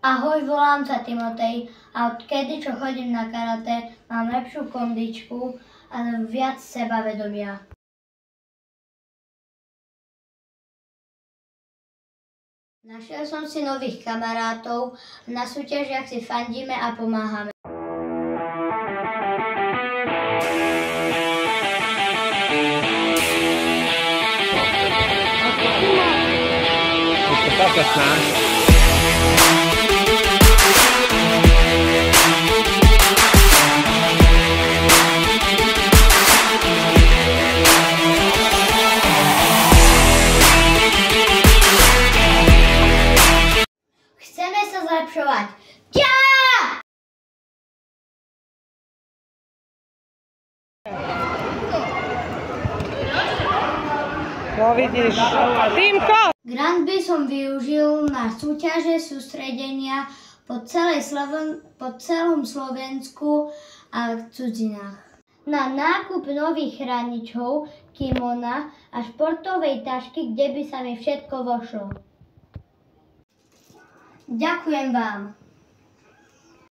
Ahoj, volám sa Timotej a odkedy čo chodím na karate, mám lepšiu kondičku a viac sebavedomia. Našiel som si nových kamarátov, na súťažiach si fandíme a pomáhame. Chceme sa zlepšovať. No vidíš, Týmko! Grant by som využil na súťaže, sústredenia po celom Slovensku a v cudzinách. Na nákup nových chráničov, kimona a športovej tašky, kde by sa mi všetko vošlo. Ďakujem vám.